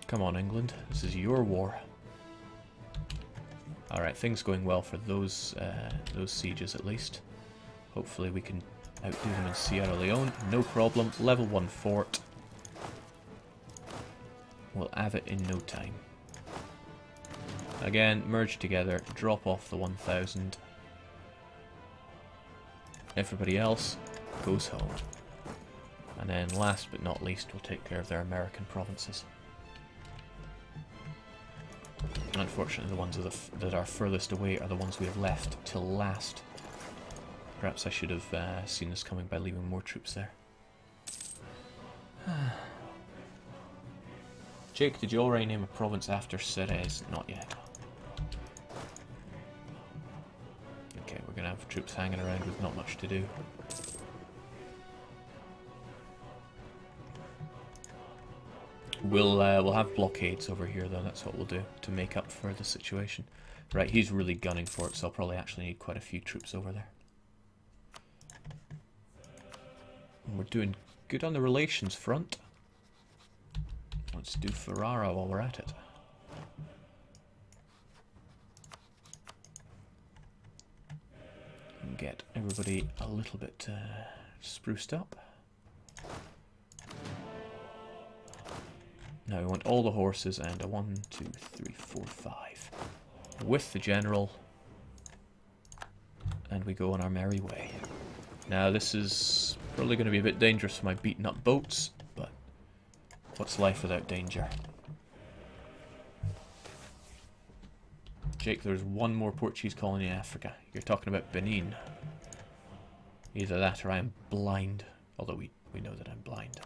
Come on, England. This is your war. Alright, things going well for those sieges at least. Hopefully we can outdo them in Sierra Leone. No problem. Level 1 fort. We'll have it in no time. Again, merge together, drop off the 1,000. Everybody else goes home. And then last but not least, we'll take care of their American provinces. Unfortunately, the ones that are furthest away are the ones we have left till last. Perhaps I should have seen this coming by leaving more troops there. Jake, did you already name a province after Ceres? Not yet. Okay, we're going to have troops hanging around with not much to do. We'll have blockades over here though, that's what we'll do to make up for the situation. Right, he's really gunning for it, so I'll probably actually need quite a few troops over there. And we're doing good on the relations front. Let's do Ferrara while we're at it. And get everybody a little bit spruced up. Now we want all the horses and a 1, 2, 3, 4, 5 with the general, and we go on our merry way. Now this is probably going to be a bit dangerous for my beaten up boats, but what's life without danger? Jake, there's one more Portuguese colony in Africa. You're talking about Benin. Either that or I am blind, although we know that I'm blind.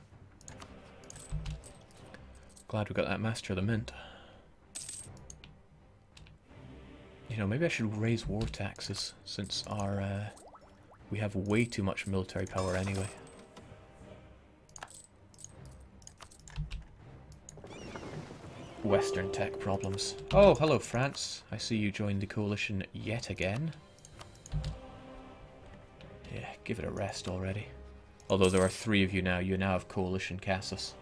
Glad we got that Master of the Mint. You know, maybe I should raise war taxes, since our we have way too much military power anyway. Western tech problems. Oh, hello France. I see you joined the coalition yet again. Yeah, give it a rest already. Although there are 3 of you now have coalition Cassus.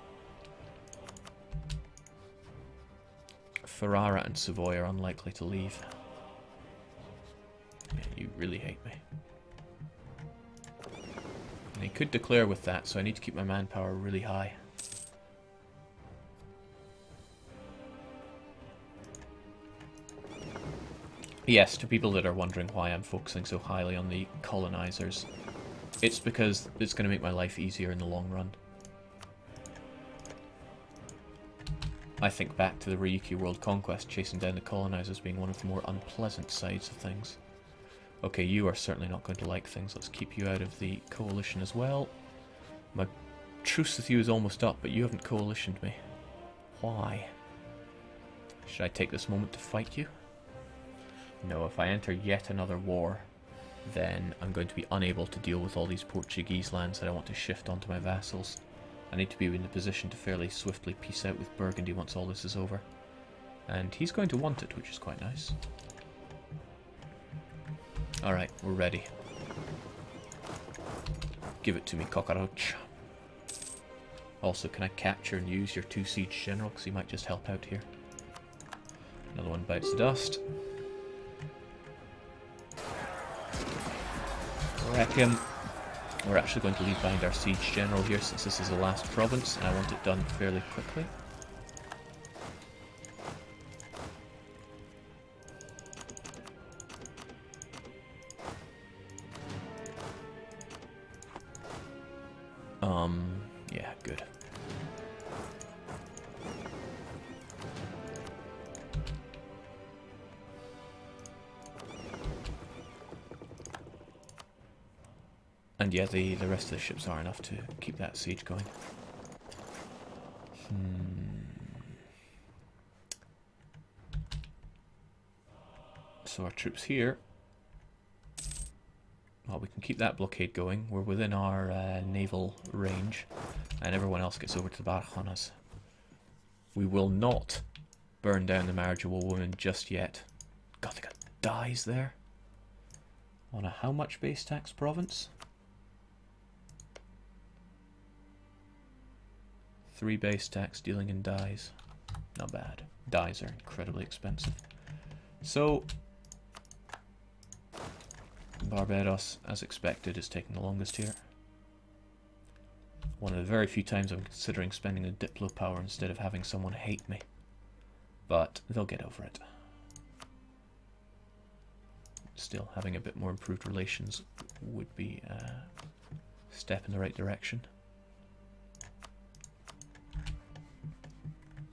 Ferrara and Savoy are unlikely to leave. Yeah, you really hate me. And he could declare with that, so I need to keep my manpower really high. Yes, to people that are wondering why I'm focusing so highly on the colonizers, it's because it's going to make my life easier in the long run. I think back to the Ryukyu World Conquest, chasing down the colonizers being one of the more unpleasant sides of things. Okay, you are certainly not going to like things. Let's keep you out of the coalition as well. My truce with you is almost up, but you haven't coalitioned me. Why? Should I take this moment to fight you? No, if I enter yet another war, then I'm going to be unable to deal with all these Portuguese lands that I want to shift onto my vassals. I need to be in a position to fairly swiftly peace out with Burgundy once all this is over. And he's going to want it, which is quite nice. Alright, we're ready. Give it to me, cockroach. Also, can I capture and use your 2 siege general? Because he might just help out here. Another one bites the dust. Wreck him. We're actually going to leave behind our siege general here since this is the last province and I want it done fairly quickly. Yeah, good. And yeah, the rest of the ships are enough to keep that siege going. So our troops here, well, we can keep that blockade going. We're within our naval range, and everyone else gets over to the Barjonas. We will not burn down the marriageable woman just yet. God, they got dies there. On a how much base tax province? 3 base tax dealing in dies. Not bad. Dyes are incredibly expensive. So, Barbados, as expected, is taking the longest here. One of the very few times I'm considering spending a Diplo power instead of having someone hate me. But they'll get over it. Still, having a bit more improved relations would be a step in the right direction.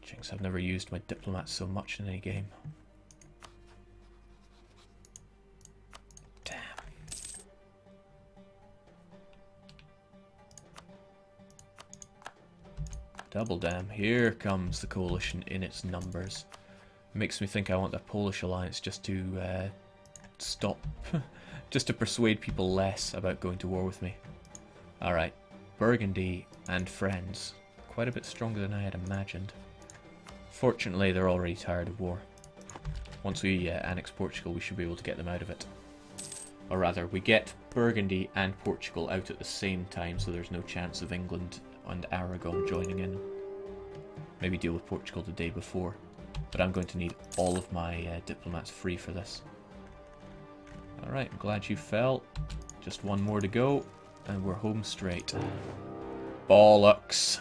Jinx, I've never used my diplomats so much in any game. Damn. Double damn. Here comes the coalition in its numbers. Makes me think I want the Polish alliance just to stop, just to persuade people less about going to war with me. Alright, Burgundy and friends. Quite a bit stronger than I had imagined. Fortunately, they're already tired of war. Once we annex Portugal, we should be able to get them out of it. Or rather, we get Burgundy and Portugal out at the same time, so there's no chance of England and Aragon joining in. Maybe deal with Portugal the day before. But I'm going to need all of my diplomats free for this. Alright, I'm glad you fell. Just one more to go, and we're home straight. Bollocks.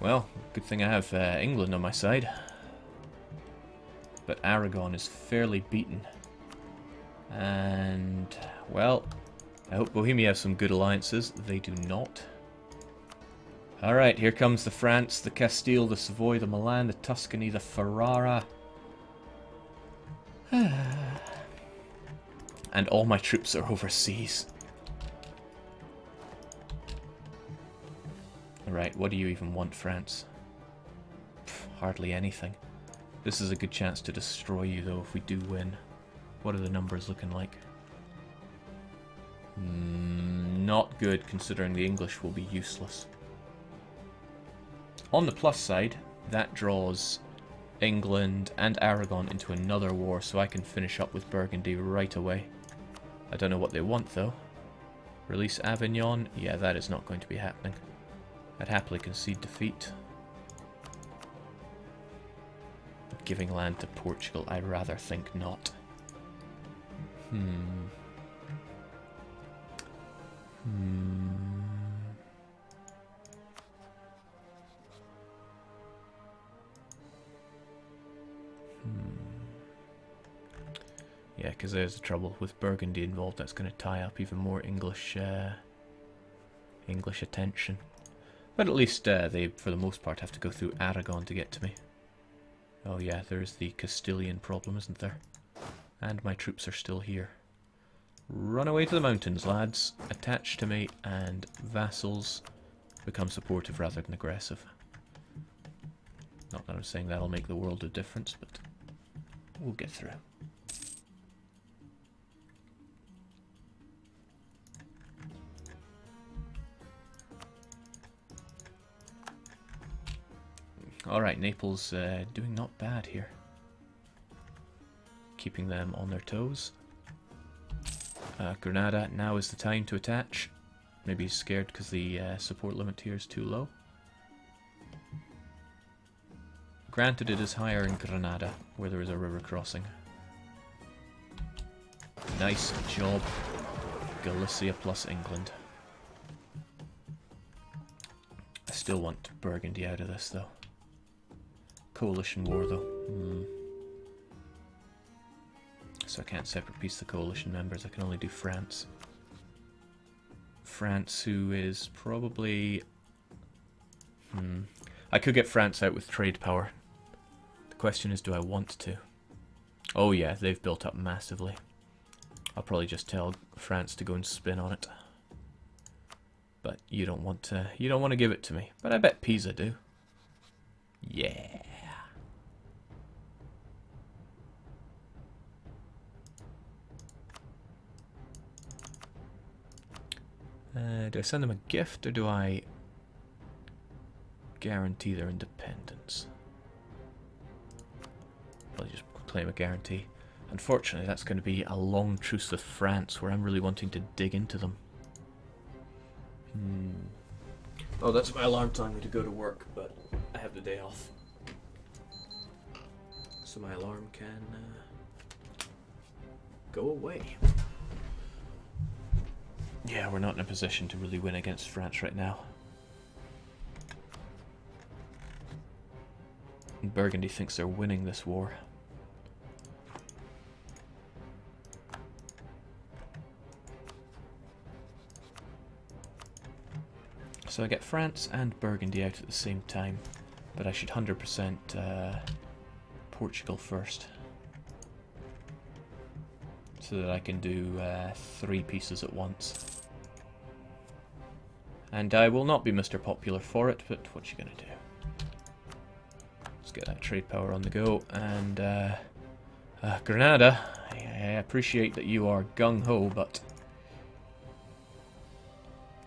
Well, good thing I have England on my side. But Aragon is fairly beaten. And, well, I hope Bohemia have some good alliances. They do not. Alright, here comes the France, the Castile, the Savoy, the Milan, the Tuscany, the Ferrara. And all my troops are overseas. Alright, what do you even want, France? Hardly anything. This is a good chance to destroy you, though, if we do win. What are the numbers looking like? Not good, considering the English will be useless. On the plus side, that draws England and Aragon into another war, so I can finish up with Burgundy right away. I don't know what they want, though. Release Avignon? Yeah, that is not going to be happening. I'd happily concede defeat. Giving land to Portugal, I rather think not. Yeah, because there's the trouble with Burgundy involved. That's going to tie up even more English attention. But at least they, for the most part, have to go through Aragon to get to me. Oh yeah, there's the Castilian problem, isn't there? And my troops are still here. Run away to the mountains, lads. Attach to me, and vassals become supportive rather than aggressive. Not that I'm saying that'll make the world of difference, but we'll get through. Alright, Naples doing not bad here. Keeping them on their toes. Granada, now is the time to attach. Maybe he's scared because the support limit here is too low. Granted, it is higher in Granada, where there is a river crossing. Nice job, Galicia plus England. I still want Burgundy out of this, though. Coalition war, though. So I can't separate piece the coalition members. I can only do France. France, who is probably... I could get France out with trade power. The question is, do I want to? Oh yeah, they've built up massively. I'll probably just tell France to go and spin on it. But you don't want to give it to me. But I bet Pisa do. Yeah. Do I send them a gift, or do I guarantee their independence? Probably just proclaim a guarantee. Unfortunately, that's going to be a long truce with France, where I'm really wanting to dig into them. Oh, that's my alarm telling me to go to work, but I have the day off. So my alarm can go away. Yeah, we're not in a position to really win against France right now. And Burgundy thinks they're winning this war. So I get France and Burgundy out at the same time, but I should 100% Portugal first, so that I can do 3 pieces at once. And I will not be Mr. Popular for it, but what you gonna do? Let's get that trade power on the go. And Granada, I appreciate that you are gung-ho, but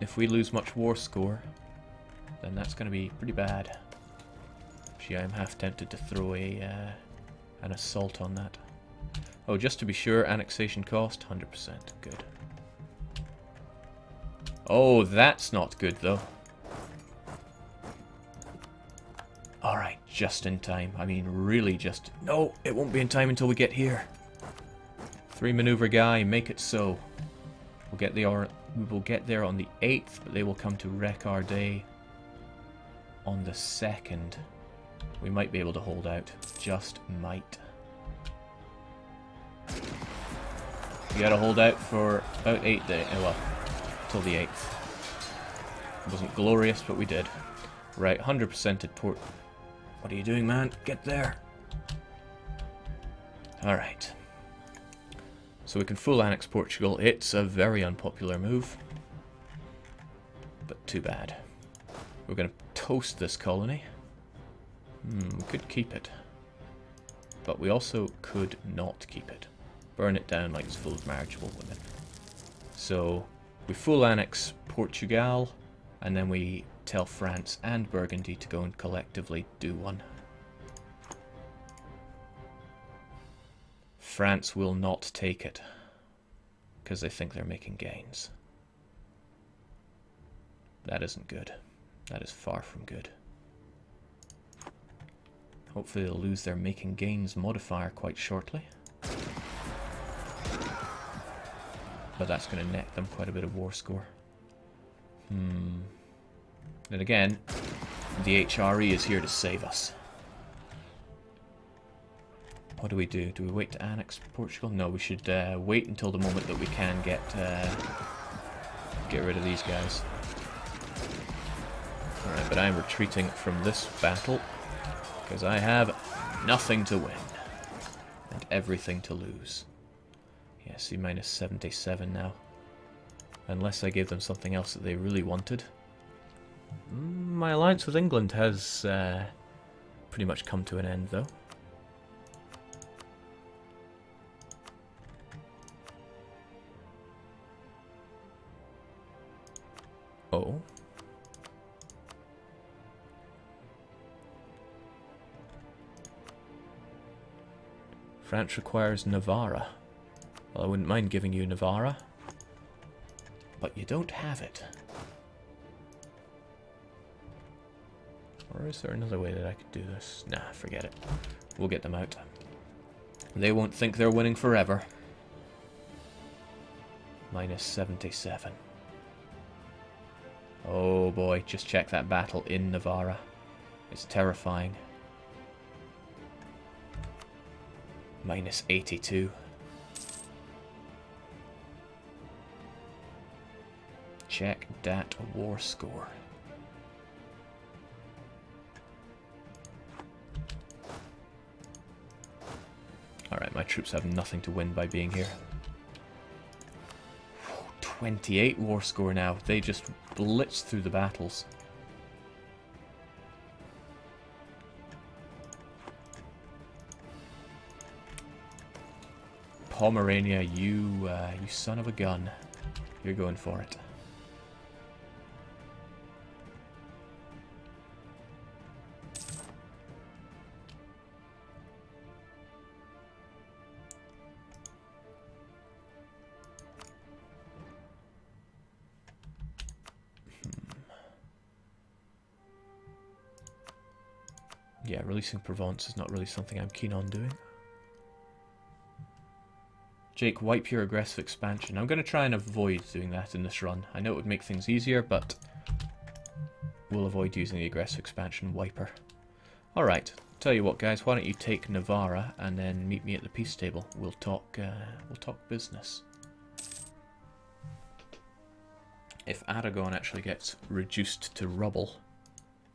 if we lose much war score, then that's going to be pretty bad. Actually, I'm half tempted to throw an assault on that. Oh, just to be sure, annexation cost, 100%. Good. Oh, that's not good, though. Alright, just in time. I mean, really just... No, it won't be in time until we get here. 3 maneuver guy, make it so. We will get there on the 8th, but they will come to wreck our day on the 2nd. We might be able to hold out. Just might. We gotta hold out for about 8 days. Well, till the 8th. It wasn't glorious, but we did. Right, 100% at port. What are you doing, man? Get there. Alright. So we can full annex Portugal. It's a very unpopular move. But too bad. We're going to toast this colony. We could keep it. But we also could not keep it. Burn it down like it's full of marriageable women. So we full annex Portugal, and then we tell France and Burgundy to go and collectively do one. France will not take it, because they think they're making gains. That isn't good. That is far from good. Hopefully they'll lose their making gains modifier quite shortly. But that's going to net them quite a bit of war score. Then again, the HRE is here to save us. What do we do? Do we wait to annex Portugal? No, we should wait until the moment that we can get rid of these guys. Alright, but I'm retreating from this battle because I have nothing to win and everything to lose. Yeah, see, minus 77 now. Unless I gave them something else that they really wanted. My alliance with England has pretty much come to an end, though. Oh. France requires Navarra. Well, I wouldn't mind giving you Navarra. But you don't have it. Or is there another way that I could do this? Nah, forget it. We'll get them out. They won't think they're winning forever. Minus 77. Oh boy, just check that battle in Navarra. It's terrifying. Minus 82. Check that war score. Alright, my troops have nothing to win by being here. 28 war score now. They just blitzed through the battles. Pomerania, you son of a gun. You're going for it. Yeah, releasing Provence is not really something I'm keen on doing. Jake, wipe your aggressive expansion. I'm going to try and avoid doing that in this run. I know it would make things easier, but we'll avoid using the aggressive expansion wiper. Alright, tell you what guys, why don't you take Navarra and then meet me at the peace table. We'll talk business. If Aragon actually gets reduced to rubble,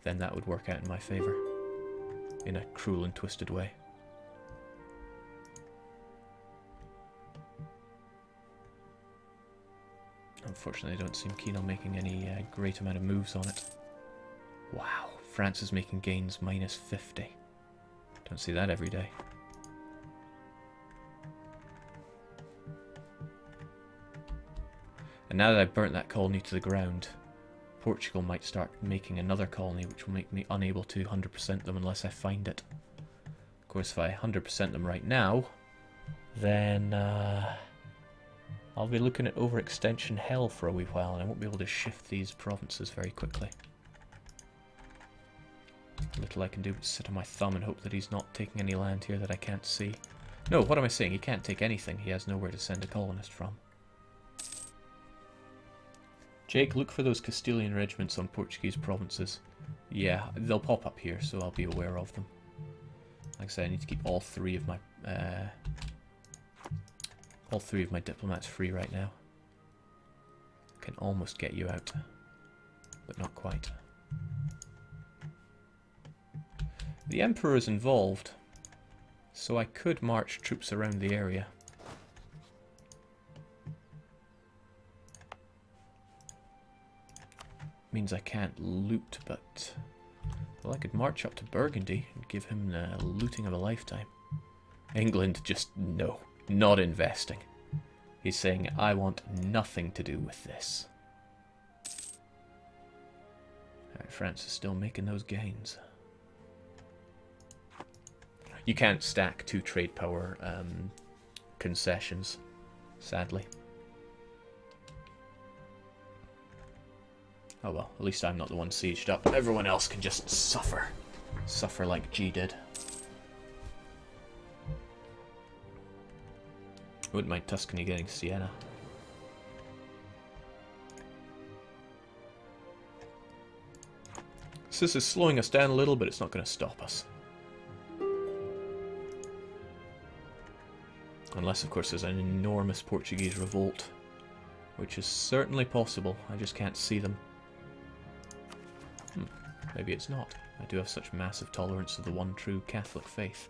then that would work out in my favour. In a cruel and twisted way. Unfortunately, I don't seem keen on making any great amount of moves on it. Wow, France is making gains minus 50. Don't see that every day. And now that I've burnt that colony to the ground, Portugal might start making another colony, which will make me unable to 100% them unless I find it. Of course, if I 100% them right now, then I'll be looking at overextension hell for a wee while, and I won't be able to shift these provinces very quickly. Little I can do but sit on my thumb and hope that he's not taking any land here that I can't see. No, what am I saying? He can't take anything. He has nowhere to send a colonist from. Jake, look for those Castilian regiments on Portuguese provinces. Yeah, they'll pop up here, so I'll be aware of them. Like I said, I need to keep all three of my diplomats free right now. Can almost get you out, but not quite. The Emperor is involved, so I could march troops around the area. Means I can't loot, but well, I could march up to Burgundy and give him the looting of a lifetime. England just no, not investing. He's saying, I want nothing to do with this. Alright, France is still making those gains. You can't stack 2 trade power concessions, sadly. Oh well, at least I'm not the one sieged up. Everyone else can just suffer. Suffer like G did. Wouldn't mind Tuscany getting Siena. So this is slowing us down a little, but it's not going to stop us. Unless, of course, there's an enormous Portuguese revolt, which is certainly possible. I just can't see them. Maybe it's not. I do have such massive tolerance of the one true Catholic faith.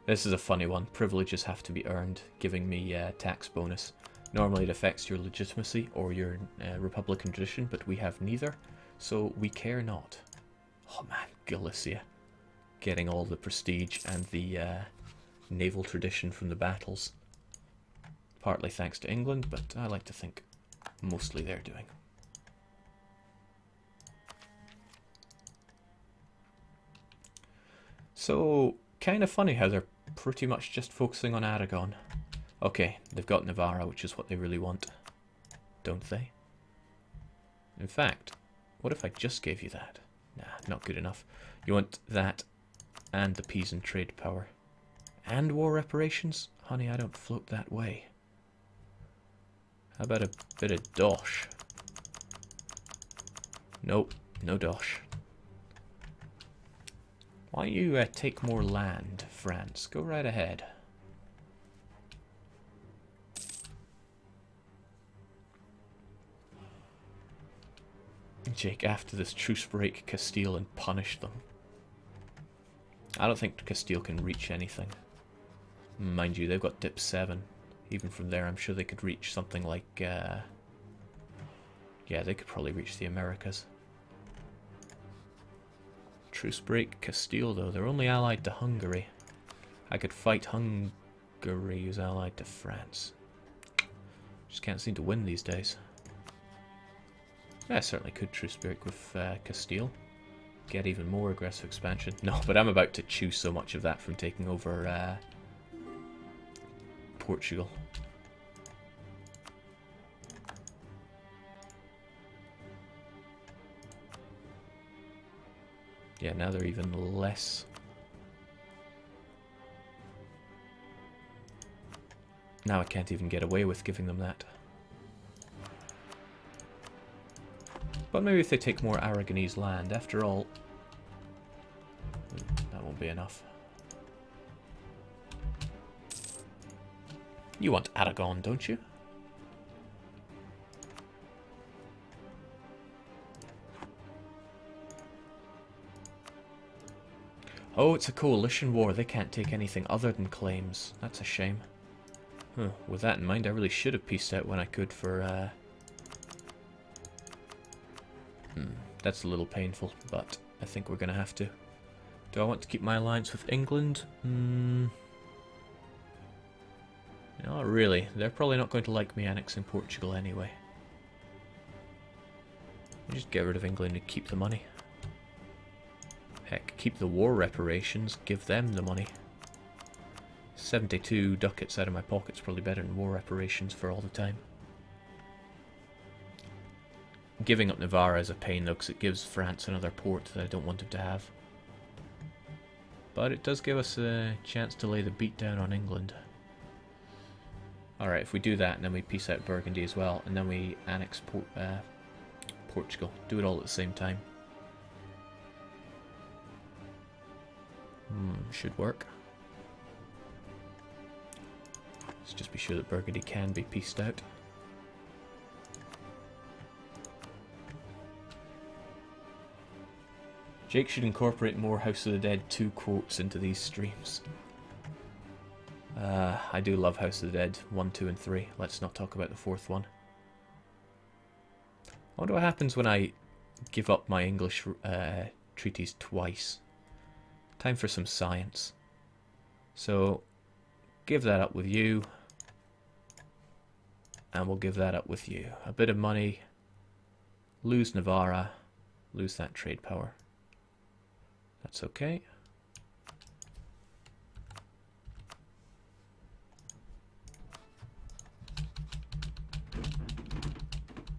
This is a funny one. Privileges have to be earned, giving me tax bonus. Normally it affects your legitimacy or your Republican tradition, but we have neither, so we care not. Oh man, Galicia. Getting all the prestige and the naval tradition from the battles. Partly thanks to England, but I like to think mostly they're doing. So, kind of funny how they're pretty much just focusing on Aragon. Okay, they've got Navarra, which is what they really want, don't they? In fact, what if I just gave you that? Nah, not good enough. You want that and the Pisan trade power. And war reparations? Honey, I don't float that way. How about a bit of dosh? Nope, no dosh. Why don't you take more land, France? Go right ahead. Jake, after this truce break, Castile and punish them. I don't think Castile can reach anything. Mind you, they've got dip 7. Even from there, I'm sure they could reach something like... yeah, they could probably reach the Americas. Truce break Castile, though. They're only allied to Hungary. I could fight Hungary, who's allied to France. Just can't seem to win these days. Yeah, I certainly could truce break with Castile. Get even more aggressive expansion. No, but I'm about to chew so much of that from taking over Portugal. Yeah, now they're even less. Now I can't even get away with giving them that. But maybe if they take more Aragonese land, after all, that won't be enough. You want Aragon, don't you? Oh, it's a coalition war. They can't take anything other than claims. That's a shame. Huh. With that in mind, I really should have pieced out when I could for... That's a little painful, but I think we're going to have to. Do I want to keep my alliance with England? Not really. They're probably not going to like me annexing Portugal anyway. Just get rid of England and keep the money. Heck, keep the war reparations, give them the money. 72 ducats out of my pocket's probably better than war reparations for all the time. Giving up Navarra is a pain though, because it gives France another port that I don't want it to have. But it does give us a chance to lay the beat down on England. Alright, if we do that and then we peace out Burgundy as well, and then we annex Portugal. Do it all at the same time. Should work. Let's just be sure that Burgundy can be pieced out. Jake should incorporate more House of the Dead 2 quotes into these streams. I do love House of the Dead 1, 2 and 3. Let's not talk about the 4th one. I wonder what happens when I give up my English treaties twice. Time for some science. So, give that up with you. And we'll give that up with you. A bit of money. Lose Navarra. Lose that trade power. That's okay.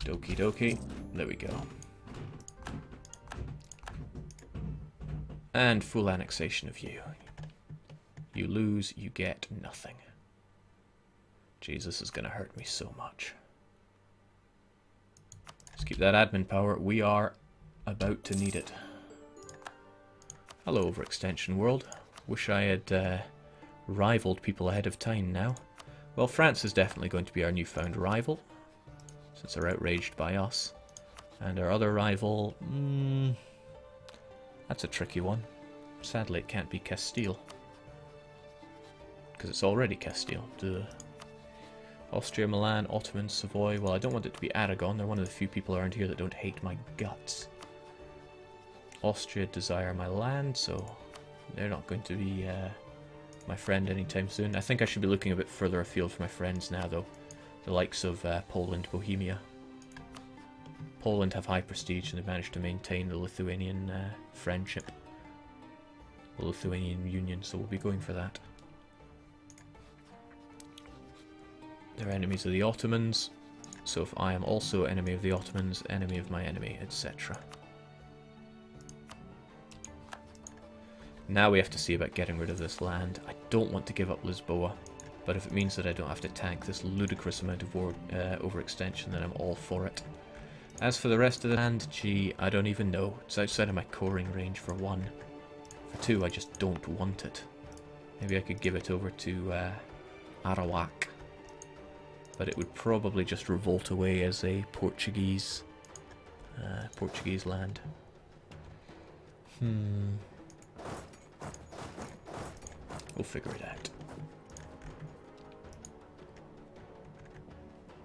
Dokie dokie. There we go. And full annexation of you. You lose, you get nothing. Jesus is going to hurt me so much. Let's keep that admin power. We are about to need it. Hello, Overextension World. Wish I had rivaled people ahead of time now. Well, France is definitely going to be our newfound rival, since they're outraged by us. And our other rival... that's a tricky one. Sadly, it can't be Castile. Because it's already Castile. Duh. Austria, Milan, Ottoman, Savoy. Well, I don't want it to be Aragon. They're one of the few people around here that don't hate my guts. Austria desire my land, so they're not going to be my friend anytime soon. I think I should be looking a bit further afield for my friends now, though. The likes of Poland, Bohemia. Poland have high prestige and they've managed to maintain the Lithuanian friendship. The Lithuanian Union, so we'll be going for that. They're enemies of the Ottomans, so if I am also enemy of the Ottomans, enemy of my enemy, etc. Now we have to see about getting rid of this land. I don't want to give up Lisboa, but if it means that I don't have to tank this ludicrous amount of overextension, then I'm all for it. As for the rest of the land, gee, I don't even know. It's outside of my coring range for 1. For 2, I just don't want it. Maybe I could give it over to Arawak. But it would probably just revolt away as a Portuguese land. We'll figure it out.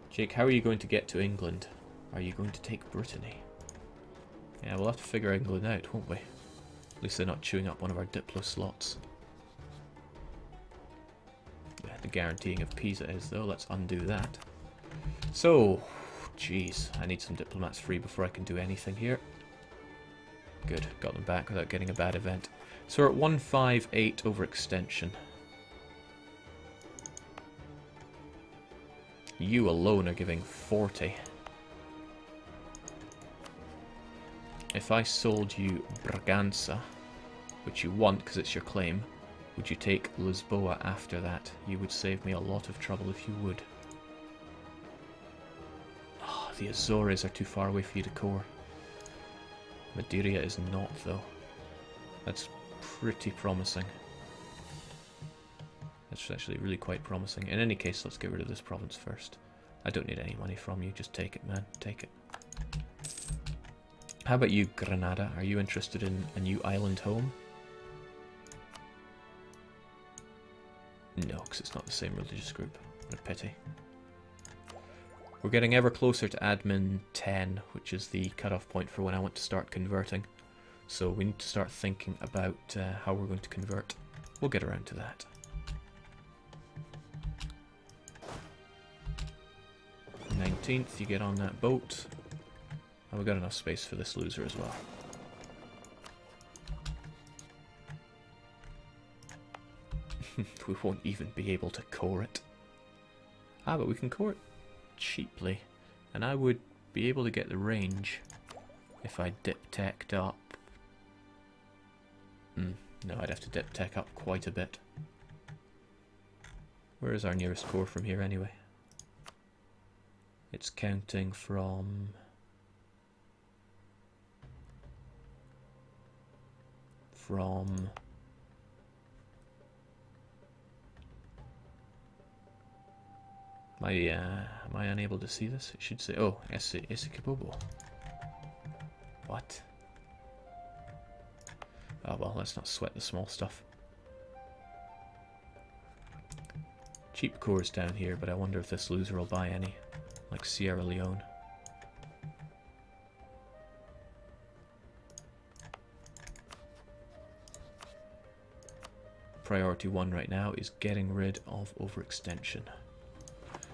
Jake, how are you going to get to England? Are you going to take Brittany? Yeah, we'll have to figure England out, won't we? At least they're not chewing up one of our Diplo slots. Yeah, the guaranteeing of Pisa is, though. Let's undo that. So, jeez, I need some diplomats free before I can do anything here. Good, got them back without getting a bad event. So we're at 158 overextension. You alone are giving 40. If I sold you Braganza, which you want because it's your claim, would you take Lisboa after that? You would save me a lot of trouble if you would. Oh, the Azores are too far away for you to core. Madeira is not, though. That's pretty promising. That's actually really quite promising. In any case, let's get rid of this province first. I don't need any money from you. Just take it, man. Take it. How about you, Granada? Are you interested in a new island home? No, because it's not the same religious group. What a pity. We're getting ever closer to admin 10, which is the cutoff point for when I want to start converting. So we need to start thinking about how we're going to convert. We'll get around to that. 19th, you get on that boat. And we've got enough space for this loser as well. We won't even be able to core it. Ah, but we can core it cheaply. And I would be able to get the range if I dip-teched up. No, I'd have to dip-tech up quite a bit. Where is our nearest core from here anyway? It's counting from... Am I unable to see this? It should say, oh, Essequibo. What? Oh well, let's not sweat the small stuff. Cheap cores down here, but I wonder if this loser will buy any. Like Sierra Leone. Priority 1 right now is getting rid of overextension.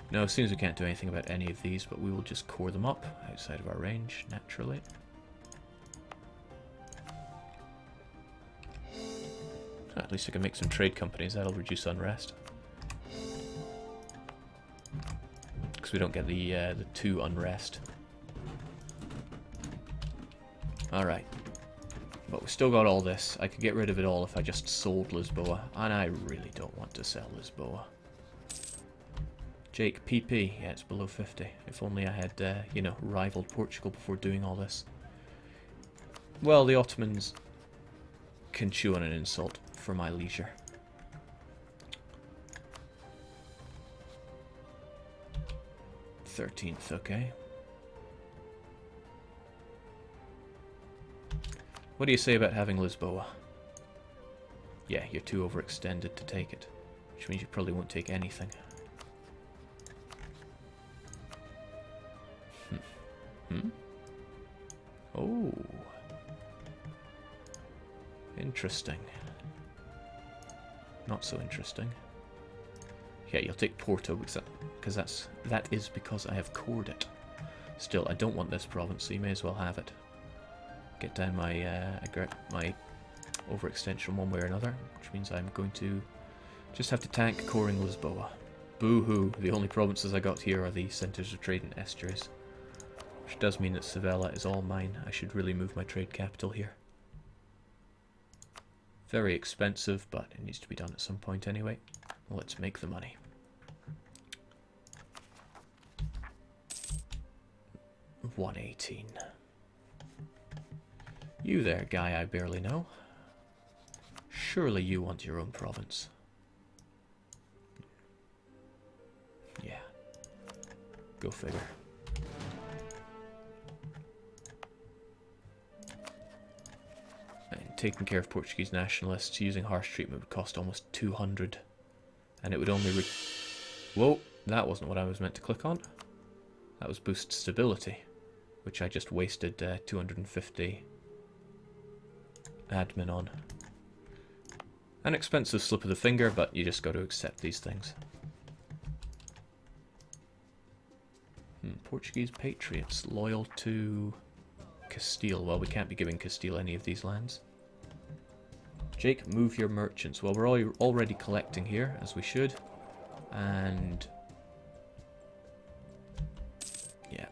Now, as soon as we can't do anything about any of these, but we will just core them up outside of our range, naturally. At least we can make some trade companies, that'll reduce unrest. Because we don't get the 2 unrest. Alright. But we've still got all this. I could get rid of it all if I just sold Lisboa. And I really don't want to sell Lisboa. Jake, PP. Yeah, it's below 50. If only I had, you know, rivaled Portugal before doing all this. Well, the Ottomans can chew on an insult for my leisure. .13th, okay. What do you say about having Lisboa? Yeah, you're too overextended to take it, which means you probably won't take anything. Oh. Interesting. Not so interesting. Yeah, you'll take Porto because that is because I have cored it. Still, I don't want this province, so you may as well have it. Get down my my overextension one way or another, which means I'm going to just have to tank coring Lisboa. Boo-hoo! The only provinces I got here are the centres of trade and estuaries, which does mean that Sevilla is all mine. I should really move my trade capital here. Very expensive, but it needs to be done at some point anyway. Let's make the money. $118. You there, guy I barely know. Surely you want your own province. Yeah. Go figure. And taking care of Portuguese nationalists using harsh treatment would cost almost 200. And it would only Whoa, that wasn't what I was meant to click on. That was boost stability, which I just wasted 250 admin on. An expensive slip of the finger, but you just got to accept these things. Portuguese patriots loyal to Castile. Well, we can't be giving Castile any of these lands. Jake, move your merchants. Well, we're already collecting here, as we should. And yeah,